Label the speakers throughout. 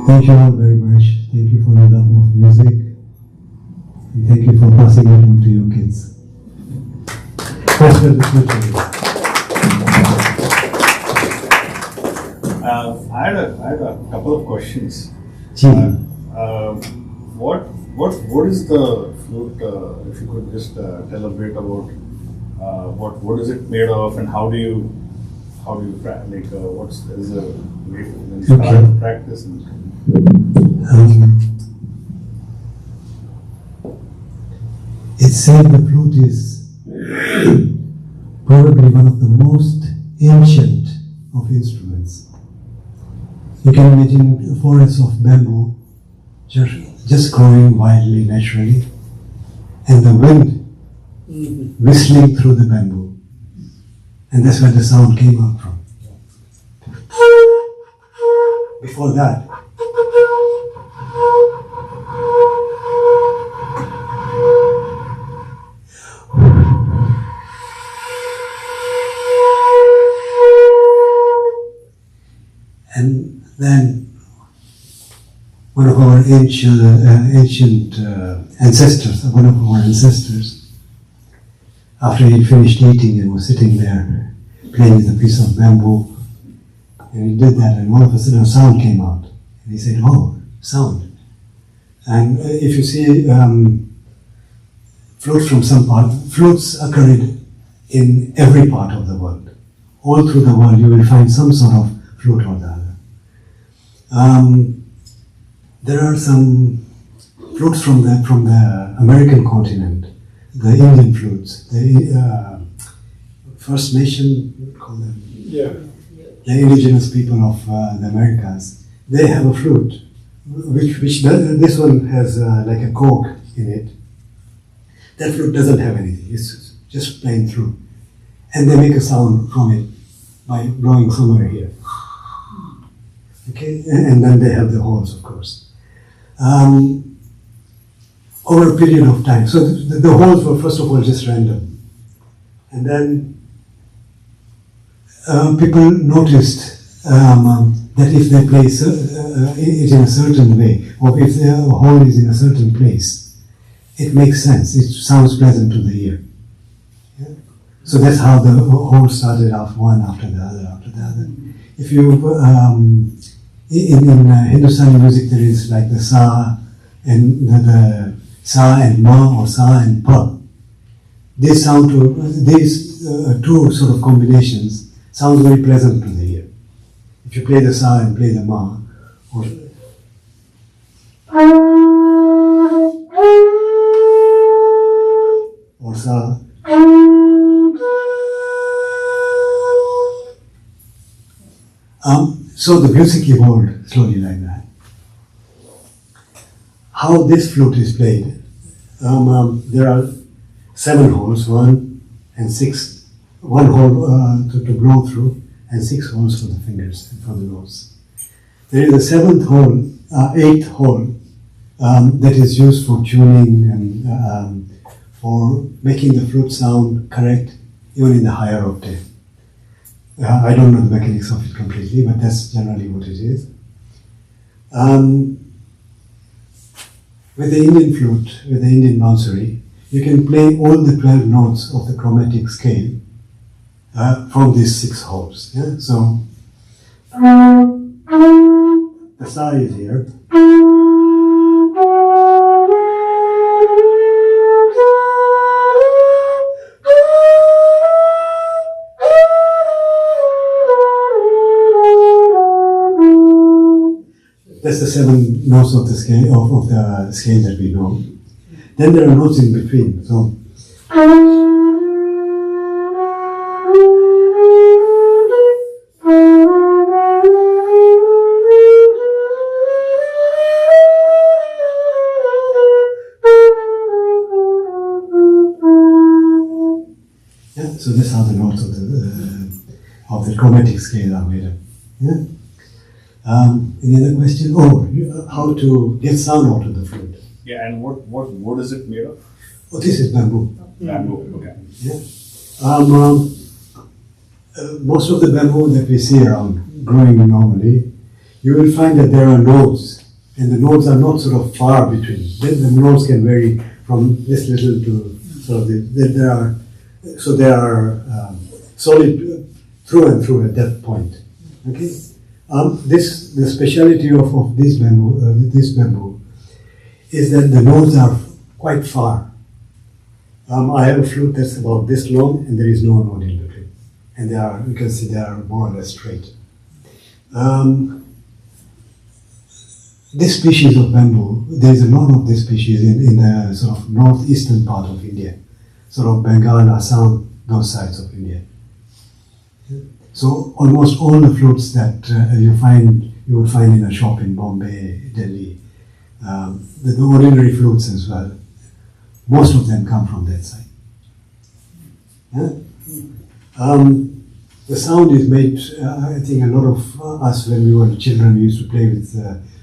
Speaker 1: Thank you all very much. Thank you for your love of music. And thank you for passing it on to your kids. That's where the future is.
Speaker 2: I had a couple of questions. What is the flute? If you could just tell a bit about what is it made of, and how do you practice? What's is a way to start practice?
Speaker 1: It's said the flute is probably one of the most ancient of instruments. You can imagine forests of bamboo just growing wildly, naturally, and the wind whistling through the bamboo. And that's where the sound came out from. Before that, and then one of our ancient ancestors, after he finished eating and was sitting there playing with a piece of bamboo, and he did that, and all of a sudden a sound came out. And he said, "Oh, sound." And if you see flutes from some part, flutes occurred in every part of the world. All through the world you will find some sort of flute or the other. There are some flutes from the American continent, the Indian flutes, the First Nation, call them, the indigenous people of the Americas. They have a flute, which this one has like a cork in it. That flute doesn't have anything; it's just playing through, and they make a sound from it by blowing somewhere here. Okay, and then they have the holes, of course. Over a period of time, so the holes were first of all just random, and then people noticed that if they play it in a certain way, or if the hole is in a certain place, it makes sense. It sounds pleasant to the ear. Yeah? So that's how the hole started off, one after the other, after the other. If you in Hindustani music, there is like the sa and the sa and ma, or sa and pa. These two sort of combinations sounds very pleasant to the ear. If you play the sa and play the ma, or sa, so the music evolved slowly like that. How this flute is played, there are 7 holes, 1 and 6, 1 hole to blow through, and 6 holes for the fingers and for the nose. There is a 7th hole, 8th hole that is used for tuning and for making the flute sound correct even in the higher octave. I don't know the mechanics of it completely, but that's generally what it is. With the Indian flute, with the Indian bansuri, you can play all the 12 notes of the chromatic scale from these 6 holes. Yeah? So, the sa is here. That's the 7 notes of the scale of the scale that we know. Then there are notes in between. So yeah, so this is how the notes of the chromatic scale are made up. Yeah. Any other question? How to get sound out of the flute?
Speaker 2: Yeah, and what is it made of?
Speaker 1: Oh, this is bamboo.
Speaker 2: Bamboo. Okay.
Speaker 1: Yeah. Most of the bamboo that we see around growing normally, you will find that there are nodes and the notes are not sort of far between. The notes can vary from this little to sort of there are solid through and through at that point. Okay, the speciality of this bamboo is that the notes are quite far. I have a flute that's about this long, and there is no note in between, and you can see they are more or less straight. This species of bamboo, there is a lot of this species in the sort of northeastern part of India, sort of Bengal, Assam, those sides of India. So almost all the flutes that you would find in a shop in Bombay, Delhi, the ordinary flutes as well, most of them come from that side. Yeah? The sound is made, I think a lot of us when we were children, we used to play with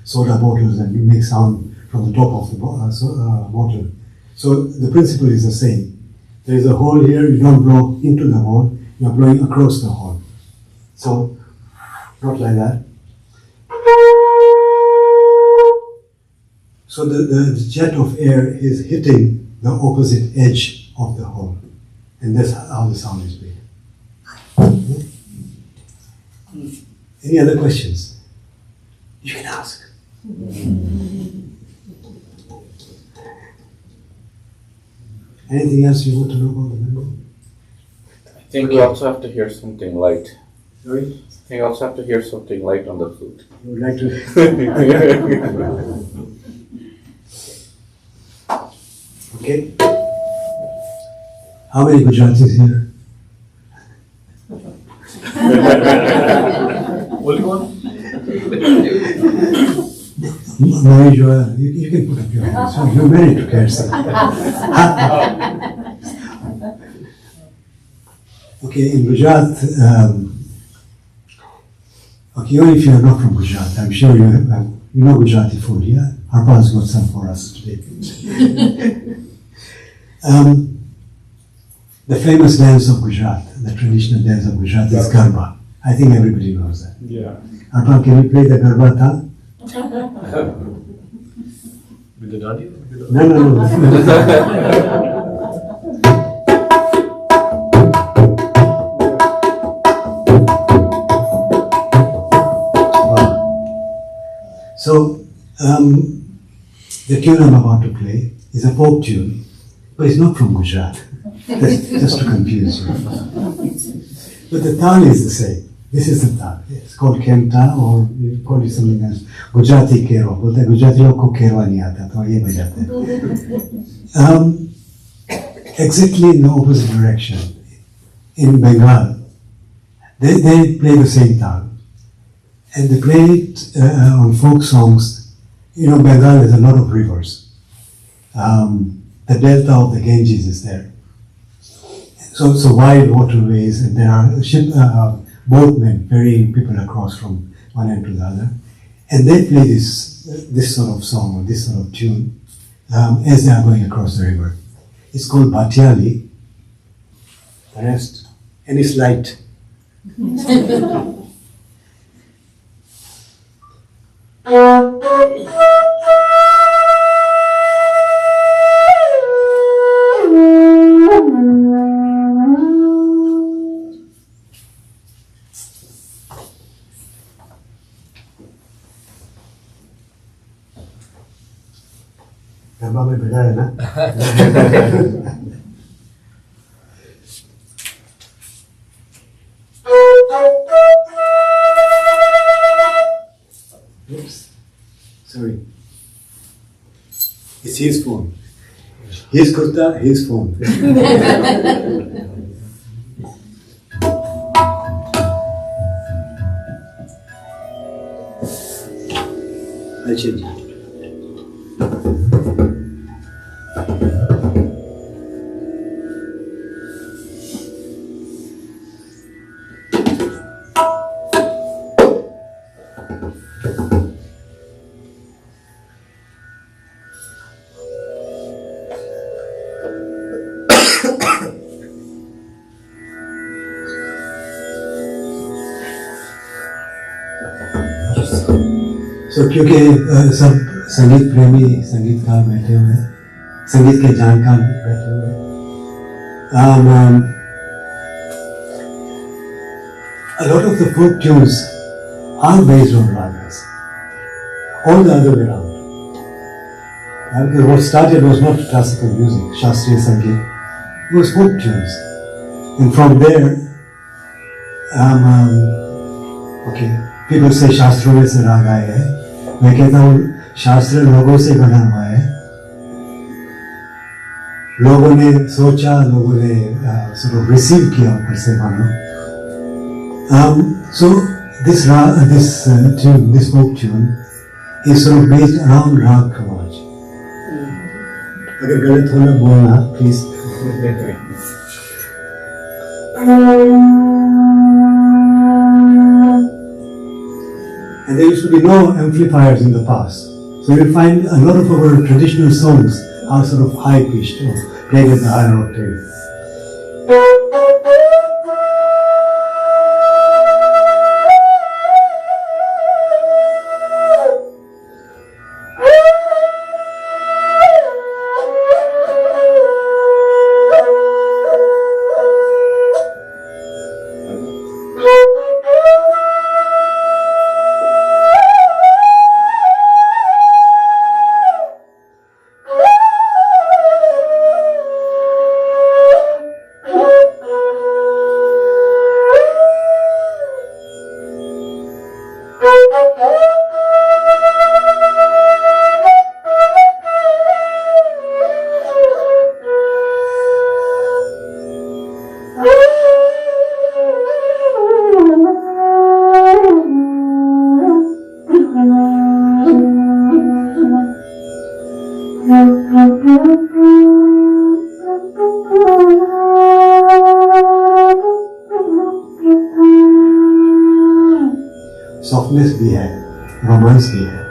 Speaker 1: soda bottles and we make sound from the top of the bottle. So the principle is the same. There is a hole here, you don't blow into the hole, you are blowing across the hole. So, not like that. So the jet of air is hitting the opposite edge of the hole. And that's how the sound is made. Any other questions? You can ask. Anything else you want to know about the bamboo?
Speaker 3: I think we also have to hear something light.
Speaker 1: Sorry?
Speaker 3: I think we also have to hear something light on the flute.
Speaker 1: You would like to? Okay. How many Gujaratis here?
Speaker 2: Only one?
Speaker 1: Marie Joel, you can put up your hands. So you're married to Kirsten. Okay, in Gujarat, okay, even if you are not from Gujarat, I'm sure you know Gujarati food, yeah? Harpa's got some for us today. The famous dance of Gujarat, the traditional dance of Gujarat is Garba. I think everybody knows that.
Speaker 2: Yeah.
Speaker 1: Harpa, can you play the Garba taan?
Speaker 2: With the daddy?
Speaker 1: No. So, the tune I'm about to play is a folk tune, but it's not from Gujarat. That's just to confuse you. But the tal is the same. This is the tal. It's called Kemta, or you call it something else. Gujarati Kero. बोलते हैं गुजराती लोग को केरवा नहीं आता, तो ये बजाते हैं. Exactly in the opposite direction. In Bengal, they play the same tal. And they play it on folk songs. You know, Bengal has a lot of rivers. The delta of the Ganges is there. So wide waterways, and there are boatmen ferrying people across from one end to the other. And they play this sort of song or this sort of tune as they are going across the river. It's called Bhatyali. The rest, and it's light. Garba में बजा है ना? Oops. Sorry. It's his phone. His kurta, his phone. I'll change it. So क्योंकि सब संगीत प्रेमी संगीतकार बैठे हुए हैं, संगीत के जानकार बैठे हुए हैं, a lot of the folk tunes are based on ragas, all the other way around. Because what started was not classical music, Shastriya Sangeet, it was folk tunes. And from there, okay, people say शास्त्रों में से राग आए हैं, मैं कहता हूँ शास्त्र लोगों से बना हुआ है, लोगों ने सोचा, लोगों ने sort of receive किया ऊपर से मानो. So this tune, this folk tune is sort of based around Rag Kawaj. अगर गलत हो ना बोलना, please. And there used to be no amplifiers in the past. So you'll find a lot of our traditional songs are sort of high pitched or played at the higher octave. Softness भी है, romance भी है.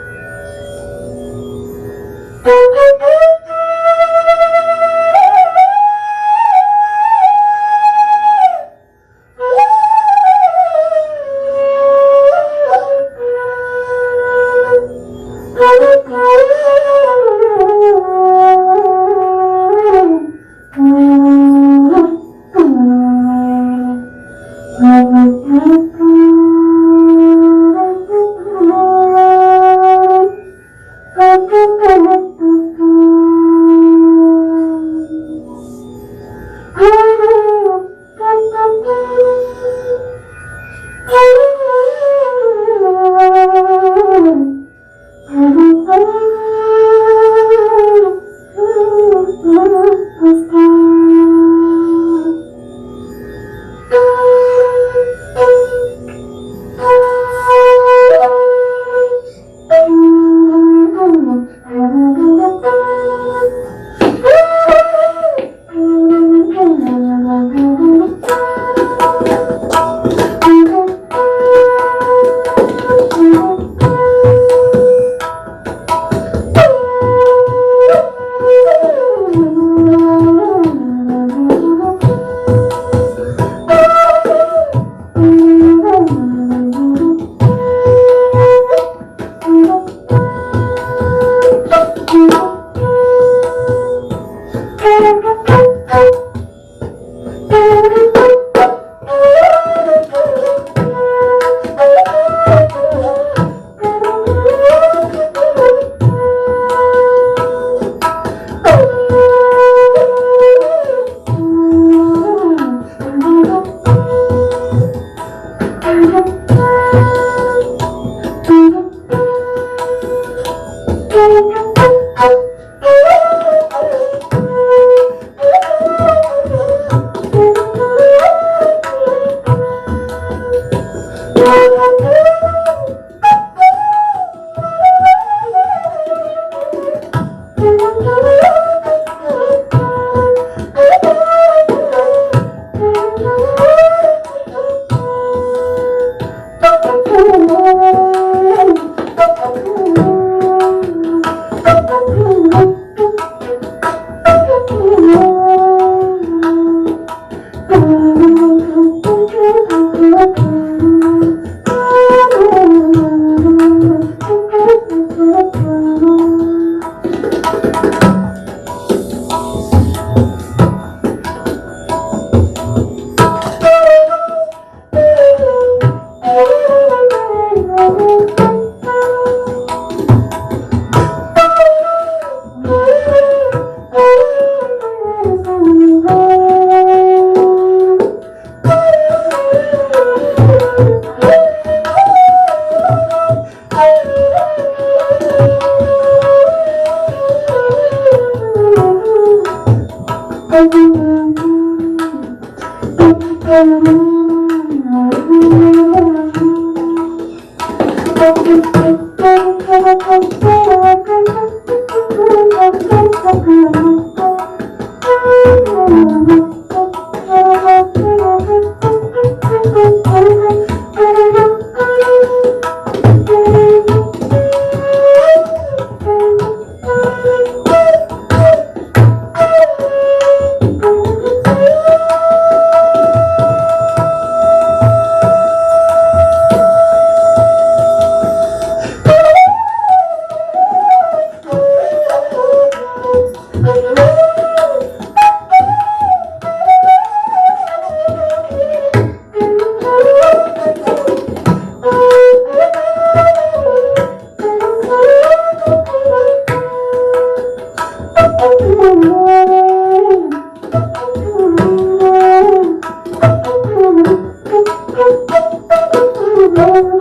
Speaker 4: Oh,